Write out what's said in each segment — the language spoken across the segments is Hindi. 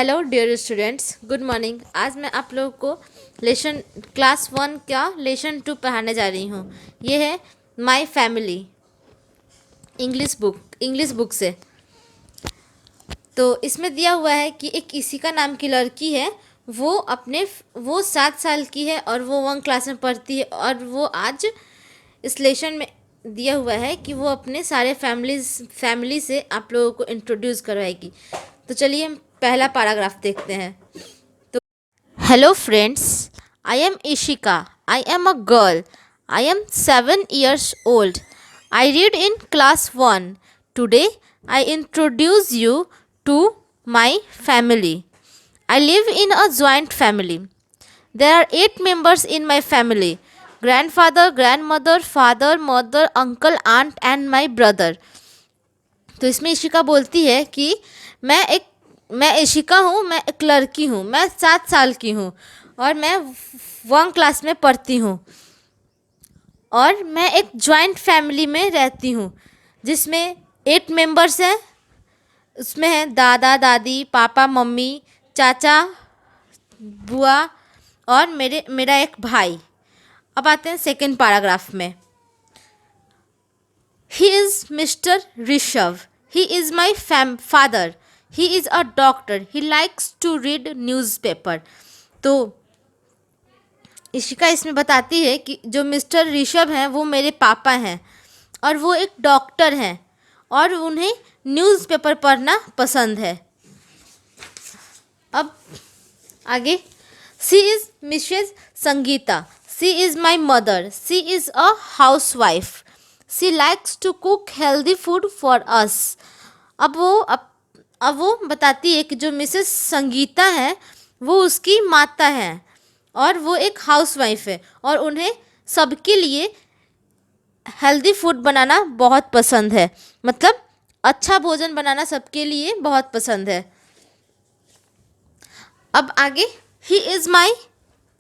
Hello dear students, good morning. आज मैं आप लोगों को लेसन क्लास 1 का लेसन 2 पढ़ाने जा रही हूँ। ये है माय फैमिली इंग्लिश बुक से। तो इसमें दिया हुआ है कि एक इशिका नाम की लड़की है। वो 7 साल की है और वो 1 क्लास में पढ़ती है। और वो आज इस लेसन में दिया हुआ है कि वो अपने सारे फैमिली से आप लोगों को इंट्रोड्यूस करवाएगी। तो चलिए हम पहला पैराग्राफ देखते हैं। तो hello friends, I am Ishika. I am a girl. I am 7 years old. I read in class 1. Today I introduce you to my family. I live in a joint family. There are 8 members in my family: grandfather, grandmother, father, mother, uncle, aunt and my brother. तो इसमें इशिका बोलती है कि मैं इशिका हूँ, मैं एक लड़की हूँ, मैं 7 साल की हूँ और मैं 1 क्लास में पढ़ती हूँ और मैं एक जॉइंट फैमिली में रहती हूँ जिसमें 8 मेंबर्स हैं। उसमें हैं दादा दादी, पापा मम्मी, चाचा, बुआ और मेरा एक भाई। अब आते हैं सेकंड पैराग्राफ में। He is Mr. Rishabh. He is my father. He is a doctor. He likes to read newspaper. तो इशिका इसमें बताती है कि जो मिस्टर ऋषभ हैं वो मेरे पापा हैं और वो एक डॉक्टर हैं और उन्हें न्यूज़पेपर पढ़ना पसंद है। अब आगे, she is Mrs Sangeeta. She is my mother. She is a housewife. She likes to cook healthy food for us. अब वो बताती है कि जो मिसेस संगीता है वो उसकी माता है और वो एक हाउस वाइफ है और उन्हें सबके लिए हेल्दी फूड बनाना बहुत पसंद है। मतलब अच्छा भोजन बनाना सबके लिए बहुत पसंद है। अब आगे, ही is my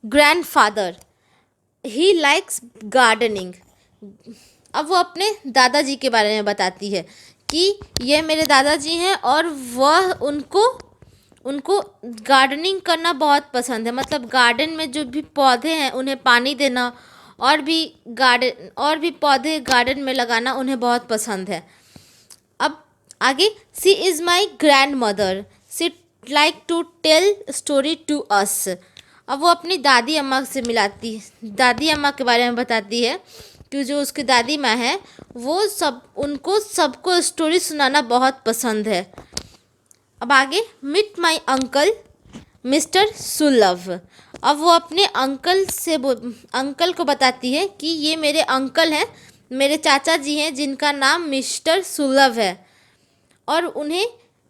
grandfather. He likes gardening. अब वो अपने दादाजी के बारे में बताती है कि ये मेरे दादाजी हैं और वह उनको गार्डनिंग करना बहुत पसंद है। मतलब गार्डन में जो भी पौधे हैं उन्हें पानी देना और भी पौधे गार्डन में लगाना उन्हें बहुत पसंद है। अब आगे, she is my grandmother. She like to tell story to us. अब वो अपनी दादी अम्मा के बारे में बताती है कि जो उसकी दादी माँ है वो सबको स्टोरी सुनाना बहुत पसंद है। अब आगे, मीट माई अंकल मिस्टर सुलभ। अब वो अपने अंकल को बताती है कि ये मेरे अंकल हैं, मेरे चाचा जी हैं जिनका नाम मिस्टर सुलभ है और उन्हें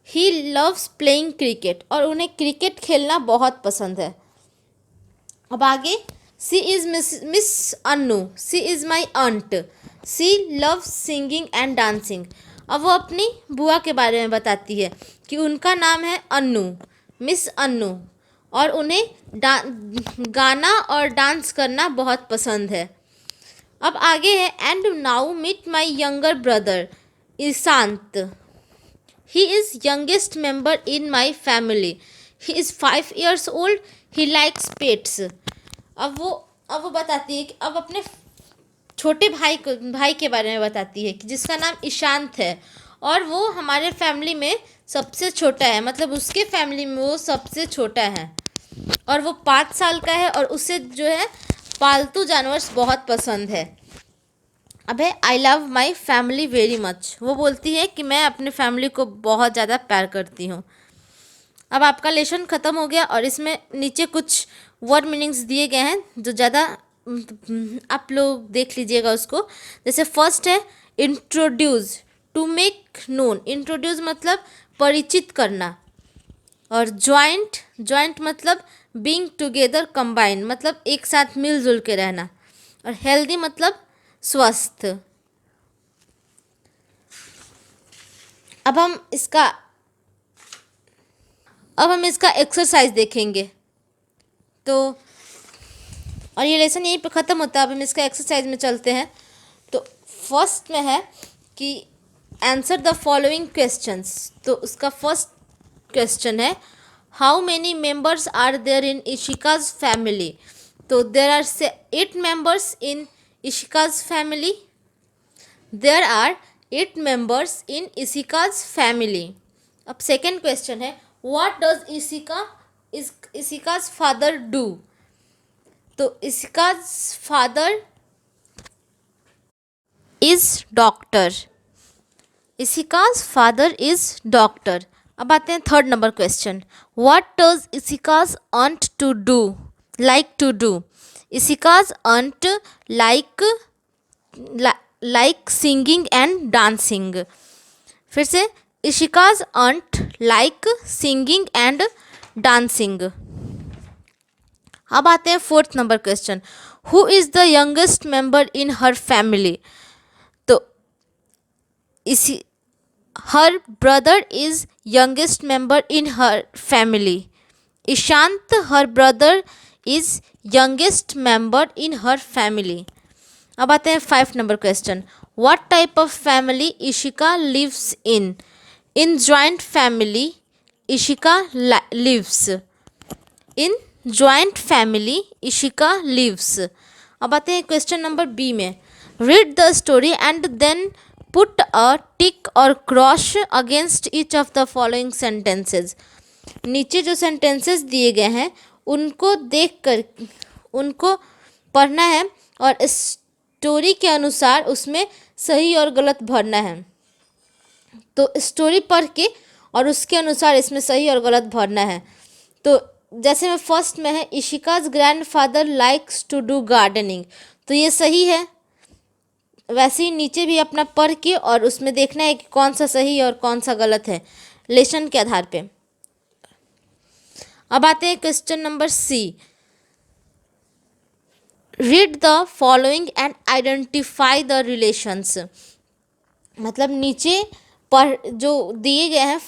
ही लव्स प्लेइंग क्रिकेट और उन्हें क्रिकेट खेलना बहुत पसंद है। अब आगे, she is miss Annu. She is my aunt. She loves singing and dancing. अब वो अपनी बुआ के बारे में बताती है कि उनका नाम है अन्नू, मिस अन्नू, और उन्हें गाना और डांस करना बहुत पसंद है। अब आगे है, and now meet my younger brother Ishant. He is youngest member in my family. He is 5 years old. He likes pets. अब वो बताती है कि अब अपने छोटे भाई के बारे में बताती है कि जिसका नाम ईशांत है और वो हमारे फैमिली में सबसे छोटा है। मतलब उसके फैमिली में वो सबसे छोटा है और वो 5 साल का है और उसे जो है पालतू जानवर बहुत पसंद है। अब है, I love my family very much. वो बोलती है कि मैं अपने फैमिली को बहुत ज़्यादा प्यार करती हूँ। अब आपका लेसन ख़त्म हो गया और इसमें नीचे कुछ वर्ड मीनिंग्स दिए गए हैं जो ज़्यादा आप लोग देख लीजिएगा उसको। जैसे फर्स्ट है introduce, to make known. Introduce मतलब परिचित करना। और जॉइंट मतलब बीइंग टुगेदर कंबाइन, मतलब एक साथ मिलजुल के रहना। और हेल्दी मतलब स्वस्थ। अब हम इसका एक्सरसाइज देखेंगे। तो और ये लेसन यहीं पे ख़त्म होता है। अब हम इसका एक्सरसाइज में चलते हैं। तो फर्स्ट में है कि आंसर द फॉलोइंग क्वेश्चंस। तो उसका फर्स्ट क्वेश्चन है, how many members are there in Ishika's family? तो there are 8 members in Ishika's family. There are 8 members in Ishika's family. अब सेकेंड क्वेश्चन है, what does Ishika's father do? तो Ishika's father is doctor. Ishika's father is doctor. अब आते हैं third number question, what does Ishika's aunt to do like to do? Ishika's aunt like singing and dancing. फिर से, Ishika's aunt like singing and dancing. अब आते हैं fourth number question, who is the youngest member in her family? तो इसी her brother is youngest member in her family. Ishant her brother is youngest member in her family. अब आते हैं 5 number question, what type of family Ishika lives in? In joint family Ishika lives. In joint family Ishika lives. अब आते हैं क्वेश्चन नंबर बी में, read the story and then put a tick or cross against each of the following sentences. नीचे जो सेंटेंसेस दिए गए हैं उनको देखकर उनको पढ़ना है और स्टोरी के अनुसार उसमें सही और गलत भरना है. तो स्टोरी पढ़ के और उसके अनुसार इसमें सही और गलत भरना है. तो जैसे में फर्स्ट में है, Ishika's grandfather likes to do gardening. तो ये सही है. वैसे ही नीचे भी अपना पढ़ के और उसमें देखना है कि कौन सा सही और कौन सा गलत है लेसन के आधार पे. अब आते हैं question number C, read the following and identify the relations. मतलब नीचे पढ़ जो दिए गए हैं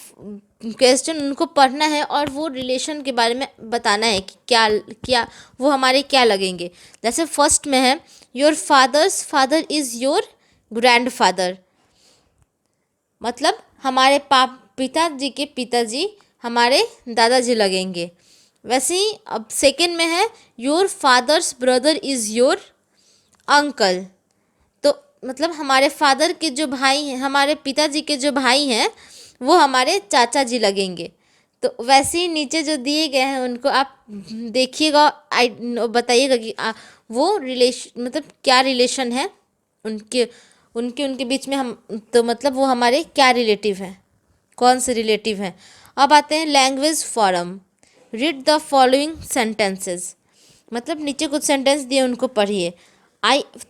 क्वेश्चन उनको पढ़ना है और वो रिलेशन के बारे में बताना है कि क्या क्या वो हमारे क्या लगेंगे. जैसे फर्स्ट में है, your fathers father is your grandfather. मतलब हमारे पिताजी के पिताजी हमारे दादाजी लगेंगे. वैसे ही अब सेकेंड में है, your fathers brother is your uncle. तो मतलब हमारे फादर के जो भाई हैं, हमारे पिताजी के जो भाई हैं वो हमारे चाचा जी लगेंगे. तो वैसे ही नीचे जो दिए गए हैं उनको आप देखिएगा, बताइएगा कि वो रिलेशन मतलब क्या रिलेशन है उनके उनके उनके बीच में. हम तो मतलब वो हमारे क्या रिलेटिव हैं, कौन से रिलेटिव हैं. अब आते हैं language form, read the following sentences. मतलब नीचे कुछ सेंटेंस दिए उनको पढ़िए.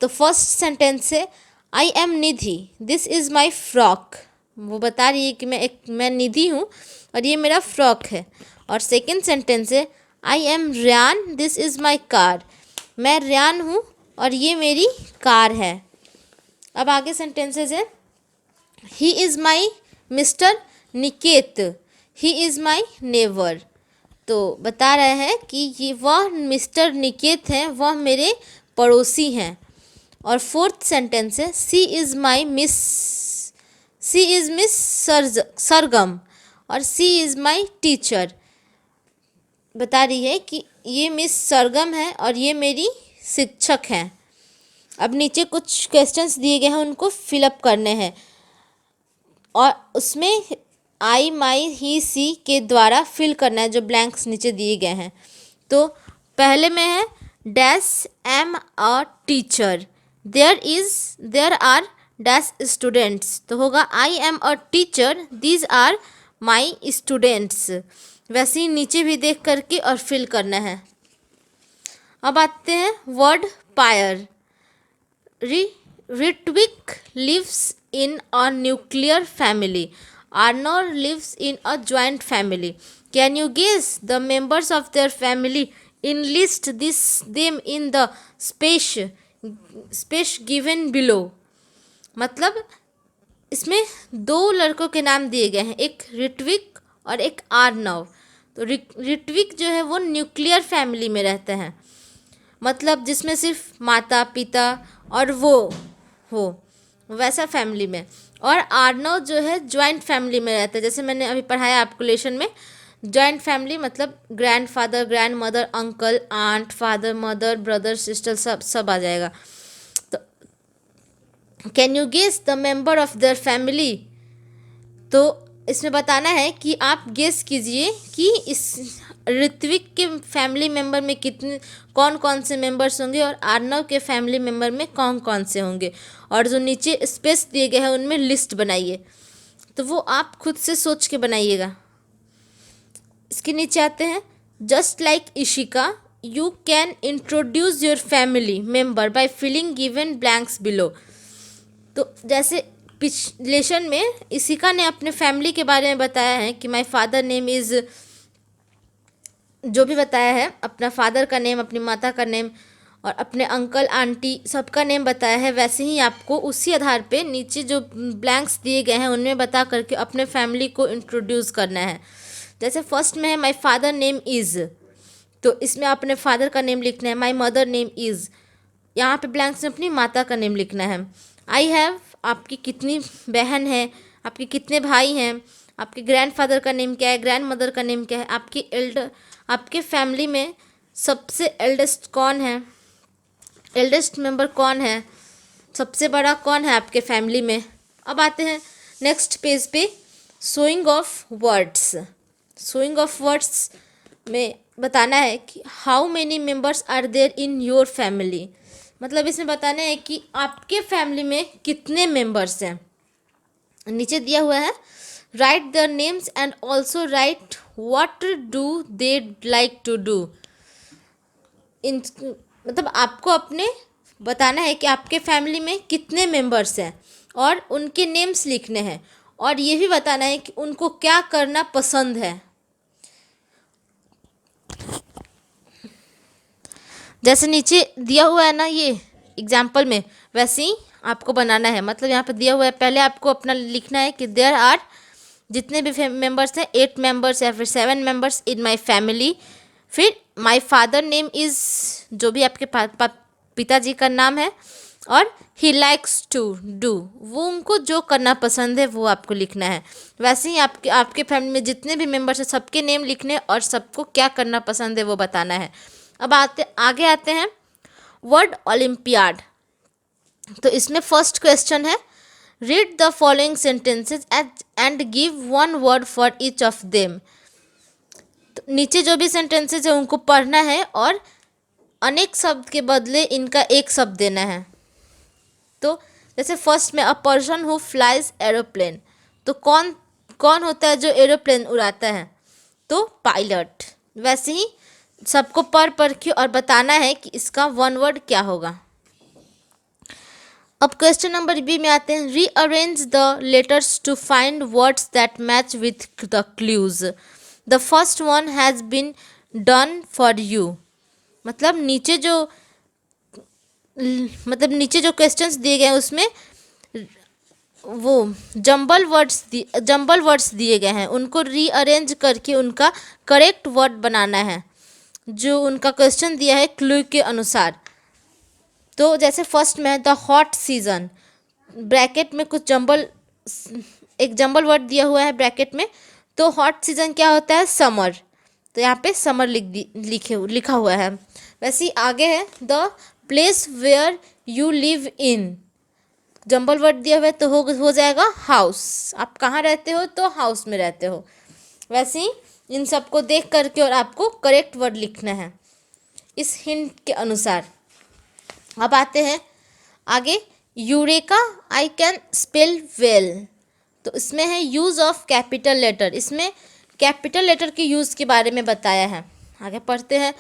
तो फर्स्ट सेंटेंस है, I M Nidhi, this is my frock. वो बता रही है कि मैं निधि हूँ और ये मेरा फ्रॉक है. और सेकेंड सेंटेंस है, I am Riyan, this is my car. मैं रियान हूँ और ये मेरी कार है. अब आगे सेंटेंसेस है, he is my mister Niket, he is my neighbour. तो बता रहे हैं कि ये वह मिस्टर निकेत हैं, वह मेरे पड़ोसी हैं. और फोर्थ सेंटेंस है, सी इज़ मिस सरगम और सी इज़ माई टीचर. बता रही है कि ये मिस सरगम है और ये मेरी शिक्षक हैं. अब नीचे कुछ क्वेश्चंस दिए गए हैं उनको फिलअप करने हैं और उसमें आई माई ही सी के द्वारा फिल करना है जो ब्लैंक्स नीचे दिए गए हैं. तो पहले में है, dash am a teacher, there are dash students. तो होगा I am a teacher, these are my students. वैसे ही नीचे भी देख करके और फिल करना है. अब आते हैं word pair. Ritwik lives in a nuclear family. Arnor lives in a joint family. Can you guess the members of their family? Enlist them in the space given below. मतलब इसमें 2 लड़कों के नाम दिए गए हैं, एक ऋत्विक और एक आर्नव. तो ऋत्विक जो है वो न्यूक्लियर फैमिली में रहते हैं, मतलब जिसमें सिर्फ माता पिता और वो हो वैसा फैमिली में. और आर्नव जो है ज्वाइंट फैमिली में रहता है, जैसे मैंने अभी पढ़ाया आपको लेसन में. जॉइंट फैमिली मतलब grandfather, grandmother, uncle, aunt, father, mother, brother, sister, सब सब आ जाएगा। तो can you guess the member of their family. तो इसमें बताना है कि आप गेस कीजिए कि इस ऋत्विक के फैमिली मेंबर में कितने कौन कौन से मेंबर्स होंगे और आर्नव के फैमिली मेंबर में कौन कौन से होंगे, और जो नीचे स्पेस दिए गए हैं उनमें लिस्ट बनाइए। तो वो आप खुद से सोच के बनाइएगा। इसके नीचे आते हैं, just like Ishika you can introduce your family member by filling given blanks below. तो जैसे पिछलेशन में इशिका ने अपने फैमिली के बारे में बताया है कि माय फादर नेम इज़, जो भी बताया है अपना फादर का नेम, अपनी माता का नेम और अपने अंकल आंटी सबका नेम बताया है, वैसे ही आपको उसी आधार पे नीचे जो ब्लैंक्स दिए गए हैं उनमें बता करके अपने फैमिली को इंट्रोड्यूस करना है। जैसे फर्स्ट में है माय फादर नेम इज़, तो इसमें अपने फादर का नेम लिखना है। माय मदर नेम इज़, यहाँ पे ब्लैंक्स में अपनी माता का नेम लिखना है। आई हैव, आपकी कितनी बहन है, आपके कितने भाई हैं, आपके ग्रैंडफादर का नेम क्या है, ग्रैंड मदर का नेम क्या है, आपके फैमिली में सबसे एल्डेस्ट कौन है, एल्डेस्ट मेंबर कौन है, सबसे बड़ा कौन है आपके फैमिली में। अब आते हैं नेक्स्ट पेज पे, showing of words. Showing of words में बताना है कि how many members are there in your family, मतलब इसमें बताना है कि आपके फैमिली में कितने मेंबर्स हैं। नीचे दिया हुआ है, write their names and also write what do they like to do. इन मतलब आपको अपने बताना है कि आपके फैमिली में कितने मेंबर्स हैं और उनके नेम्स लिखने हैं, और ये भी बताना है कि उनको क्या करना पसंद है। जैसे नीचे दिया हुआ है ना ये एग्जाम्पल में, वैसे ही आपको बनाना है। मतलब यहाँ पे दिया हुआ है, पहले आपको अपना लिखना है कि देयर आर, जितने भी मेंबर्स हैं 8 मेंबर्स या फिर 7 मेंबर्स इन माय फैमिली। फिर माय फादर नेम इज़, जो भी आपके पिताजी का नाम है, और ही लाइक्स टू डू, वो उनको जो करना पसंद है वो आपको लिखना है। वैसे ही आपके फैमिली में जितने भी मेंबर्स हैं सबके नेम लिखने और सबको क्या करना पसंद है वो बताना है। अब आगे आते हैं वर्ड ओलंपियाड। तो इसमें फर्स्ट क्वेश्चन है, read the following sentences and give one word for each of them. तो नीचे जो भी सेंटेंसेज है उनको पढ़ना है और अनेक शब्द के बदले इनका एक शब्द देना है। तो जैसे फर्स्ट में, a person who flies aeroplane, तो कौन कौन होता है जो एरोप्लेन उड़ाता है, तो पायलट। वैसे ही सबको पढ़ के और बताना है कि इसका वन वर्ड क्या होगा। अब क्वेश्चन नंबर बी में आते हैं, rearrange the letters to find words that match with the clues. The first one has been done for you. मतलब नीचे जो क्वेश्चंस दिए गए हैं उसमें वो जंबल वर्ड्स दिए गए हैं, उनको रीअरेंज करके उनका करेक्ट वर्ड बनाना है जो उनका क्वेश्चन दिया है क्लू के अनुसार। तो जैसे फर्स्ट में है द हॉट सीजन, ब्रैकेट में एक जंबल वर्ड दिया हुआ है ब्रैकेट में, तो हॉट सीजन क्या होता है, समर, तो यहाँ पे समर लिखा हुआ है। वैसे ही आगे है the place where you live in, jumble word दिया हुआ है तो हो जाएगा हाउस, आप कहाँ रहते हो, तो हाउस में रहते हो। वैसे ही इन सबको देख करके और आपको करेक्ट वर्ड लिखना है इस हिंट के अनुसार। अब आते हैं आगे, eureka I can spell well, तो इसमें है यूज़ ऑफ कैपिटल लेटर, इसमें कैपिटल लेटर के यूज़ के बारे में बताया है। आगे पढ़ते हैं,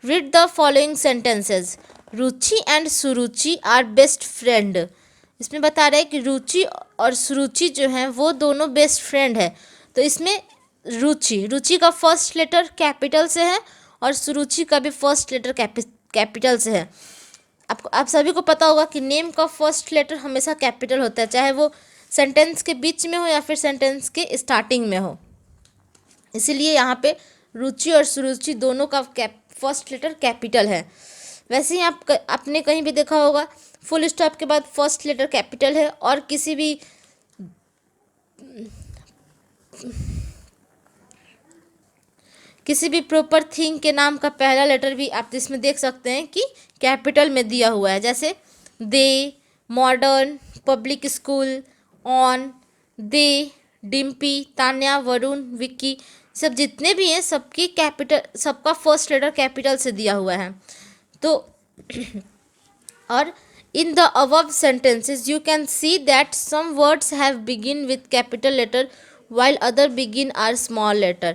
read the following sentences, Ruchi and Suruchi are best friend. इसमें बता रहे हैं कि रुचि और सुरुचि जो हैं वो दोनों बेस्ट फ्रेंड है। तो इसमें रुचि का फर्स्ट लेटर कैपिटल से है और सुरुचि का भी फर्स्ट लेटर कैपिटल से है। आप सभी को पता होगा कि नेम का फर्स्ट लेटर हमेशा कैपिटल होता है, चाहे वो सेंटेंस के बीच में हो या फिर सेंटेंस के स्टार्टिंग में हो। इसीलिए यहाँ पे रुचि और सुरुचि दोनों का फर्स्ट लेटर कैपिटल है। वैसे ही आपने कहीं भी देखा होगा फुल स्टॉप के बाद फर्स्ट लेटर कैपिटल है, और किसी भी किसी भी प्रॉपर थिंग के नाम का पहला लेटर भी आप इसमें देख सकते हैं कि कैपिटल में दिया हुआ है, जैसे दे, मॉडर्न, पब्लिक स्कूल, ऑन, दे, डिम्पी, तान्या, वरुण, विक्की, सब जितने भी हैं सबकी कैपिटल, सबका फर्स्ट लेटर कैपिटल से दिया हुआ है। तो और in the above sentences you can see that some words have begin with capital letter while other begin are small letter।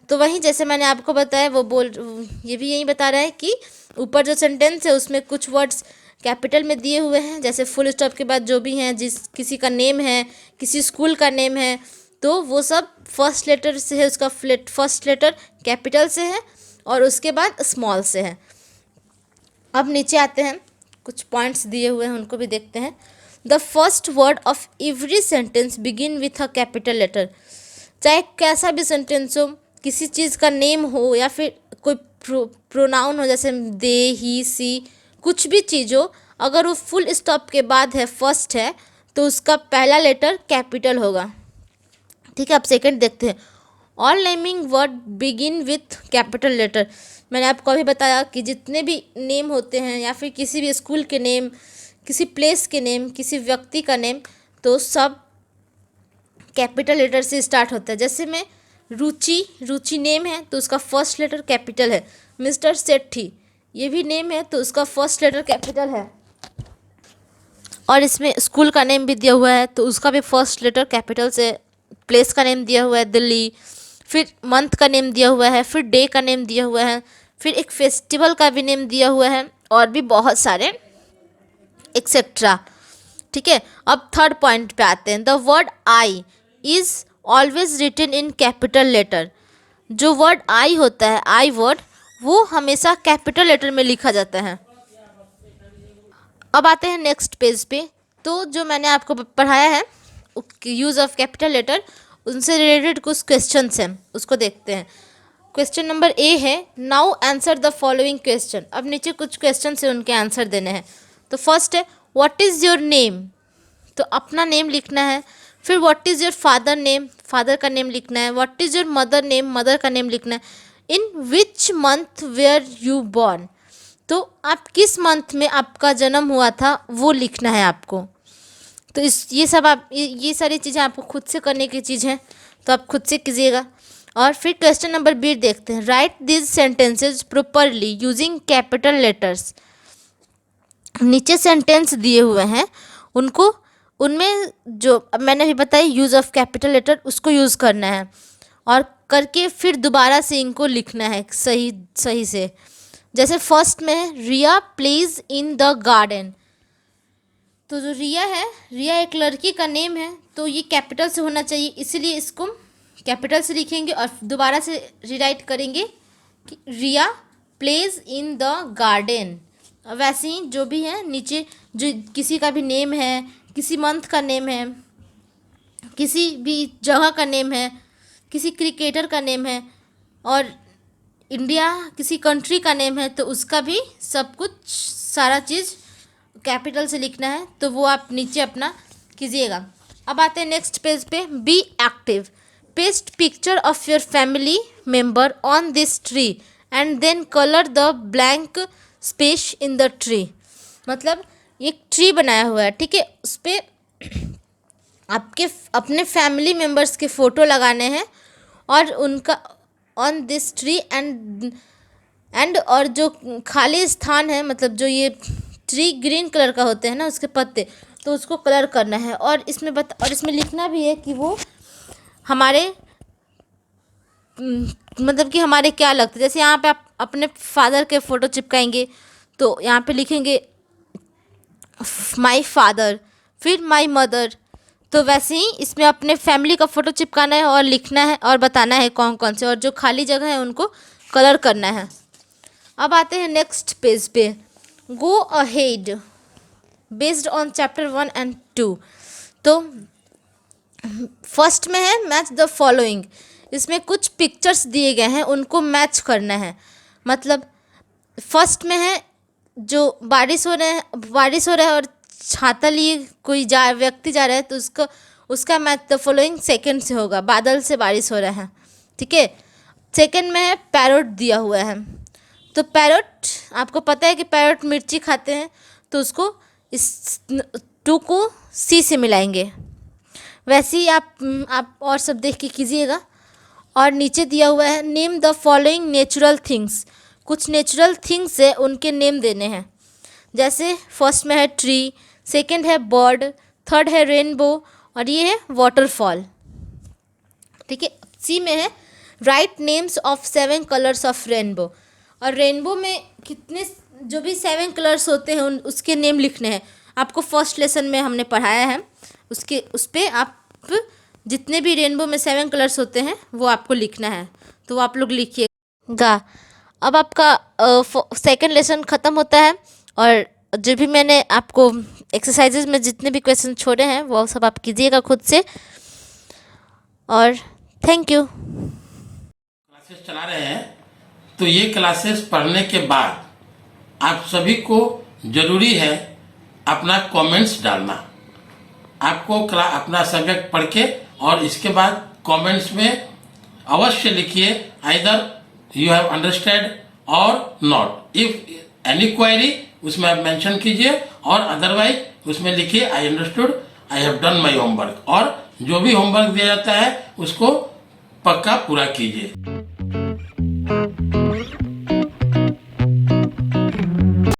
तो वहीं जैसे मैंने आपको बताया वो ये भी यही बता रहा है कि ऊपर जो सेंटेंस है उसमें कुछ वर्ड्स कैपिटल में दिए हुए हैं, जैसे फुल स्टॉप के बाद जो भी हैं, किसी का नेम है, किसी स्कूल का नेम है, तो वो सब फर्स्ट लेटर से है, उसका फर्स्ट लेटर कैपिटल से है और उसके बाद स्मॉल से है। अब नीचे आते हैं, कुछ पॉइंट्स दिए हुए हैं उनको भी देखते हैं। The first word of every sentence begin with a capital letter. चाहे कैसा भी सेंटेंस हो, किसी चीज़ का नेम हो या फिर कोई प्रोनाउन हो, जैसे दे, ही, सी, कुछ भी चीज़ हो, अगर वो फुल स्टॉप के बाद है, फर्स्ट है, तो उसका पहला लेटर कैपिटल होगा। ठीक है, अब सेकंड देखते हैं। All naming word begin with capital letter. मैंने आपको अभी बताया कि जितने भी नेम होते हैं या फिर किसी भी स्कूल के नेम, किसी प्लेस के नेम, किसी व्यक्ति का नेम, तो सब कैपिटल लेटर से स्टार्ट होता है। जैसे मैं रुचि नेम है तो उसका फर्स्ट लेटर कैपिटल है। मिस्टर सेठी ये भी नेम है तो उसका फर्स्ट लेटर कैपिटल है। और इसमें स्कूल का नेम भी दिया हुआ है तो उसका भी फर्स्ट लेटर कैपिटल से। प्लेस का नेम दिया हुआ है दिल्ली, फिर मंथ का नेम दिया हुआ है, फिर डे का नेम दिया हुआ है, फिर एक फेस्टिवल का भी नेम दिया हुआ है और भी बहुत सारे एक्सेट्रा। ठीक है, अब थर्ड पॉइंट पे आते हैं। The word I is always written in capital letter. जो वर्ड आई होता है, आई वर्ड, वो हमेशा कैपिटल लेटर में लिखा जाता है। अब आते हैं नेक्स्ट पेज पे। तो जो मैंने आपको पढ़ाया है यूज़ ऑफ कैपिटल लेटर, उनसे रिलेटेड कुछ क्वेश्चंस हैं, उसको देखते हैं। क्वेश्चन नंबर ए है, now answer the following question. अब नीचे कुछ क्वेश्चन से उनके आंसर देने हैं। तो फर्स्ट है व्हाट इज़ योर नेम, तो अपना नेम लिखना है। फिर what is your father name, father का नेम लिखना है। What is your mother name, mother का नेम लिखना है। In which month were you born, तो आप किस मंथ में आपका जन्म हुआ था वो लिखना है आपको। तो ये सब आप ये सारी चीज़ें आपको खुद से करने की चीज़ हैं, तो आप खुद से कीजिएगा। और फिर क्वेश्चन नंबर बी देखते हैं। Right this sentences properly using capital letters. नीचे सेंटेंस दिए हुए हैं, उनको उनमें जो अब मैंने भी बताया यूज़ ऑफ कैपिटल लेटर, उसको यूज़ करना है और करके फिर दोबारा से इनको लिखना है सही से। जैसे फर्स्ट में है रिया प्लेज इन द गार्डन। तो जो रिया है, रिया एक लड़की का नेम है तो ये कैपिटल से होना चाहिए, इसलिए इसको कैपिटल से लिखेंगे और दोबारा से रीराइट करेंगे कि रिया प्लेज इन द गार्डन। वैसे ही जो भी है नीचे, जो किसी का भी नेम है, किसी मंथ का नेम है, किसी भी जगह का नेम है, किसी क्रिकेटर का नेम है और इंडिया किसी कंट्री का नेम है, तो उसका भी सब कुछ सारा चीज़ कैपिटल से लिखना है। तो वो आप नीचे अपना कीजिएगा। अब आते हैं नेक्स्ट पेज पे। Be active, paste picture of your family member on this tree and then colour the blank space in the tree. मतलब एक ट्री बनाया हुआ है, ठीक है, उस पर आपके अपने फैमिली मेम्बर्स के फ़ोटो लगाने हैं और उनका ऑन दिस ट्री एंड और जो खाली स्थान है, मतलब जो ये ट्री ग्रीन कलर का होते हैं ना उसके पत्ते, तो उसको कलर करना है। और इसमें लिखना भी है कि वो हमारे मतलब कि हमारे क्या लगता है। जैसे यहाँ पे आप अपने फादर के फ़ोटो चिपकाएंगे तो यहाँ पे लिखेंगे माई फादर, फिर माई मदर। तो वैसे ही इसमें अपने फैमिली का फ़ोटो चिपकाना है और लिखना है और बताना है कौन कौन से, और जो खाली जगह है उनको कलर करना है। अब आते हैं नेक्स्ट पेज पे। Go ahead based on chapter 1 and 2। तो फर्स्ट में है मैच द फॉलोइंग। इसमें कुछ पिक्चर्स दिए गए हैं, उनको मैच करना है। मतलब फर्स्ट में है जो बारिश हो रहा है और छाता लिए कोई व्यक्ति जा रहा है, तो उसका मैच द फॉलोइंग सेकंड से होगा, बादल से बारिश हो रहा है, ठीक है। सेकंड में है पैरोट दिया हुआ है। तो पैरोट, आपको पता है कि पैरोट मिर्ची खाते हैं, तो उसको इस 2 को सी से मिलाएंगे। वैसे ही आप और सब देख के कीजिएगा। और नीचे दिया हुआ है name the following natural things. कुछ नेचुरल थिंग्स है, उनके नेम देने हैं। जैसे फर्स्ट में है ट्री, सेकंड है बर्ड, थर्ड है रेनबो और ये है वाटरफॉल। ठीक है। सी में है right names of 7 colours of rainbow. और रेनबो में कितने, जो भी 7 कलर्स होते हैं उसके नेम लिखने हैं। आपको फर्स्ट लेसन में हमने पढ़ाया है, उस पर आप जितने भी रेनबो में 7 कलर्स होते हैं वो आपको लिखना है, तो वो आप लोग लिखिएगा। अब आपका सेकंड लेसन ख़त्म होता है और जो भी मैंने आपको एक्सरसाइजेज में जितने भी क्वेश्चन छोड़े हैं वो सब आप कीजिएगा खुद से। और थैंक यू। क्लासेस चला रहे हैं, तो ये क्लासेस पढ़ने के बाद आप सभी को जरूरी है अपना कमेंट्स डालना। आपको अपना सब्जेक्ट पढ़ के और इसके बाद कमेंट्स में अवश्य लिखिए आइदर यू हैव अंडरस्टैंड और नॉट। इफ एनी क्वेरी उसमें आप मेंशन कीजिए और अदरवाइज उसमें लिखिए I understood, I have done my homework. और जो भी होमवर्क दिया जाता है उसको पक्का पूरा कीजिए।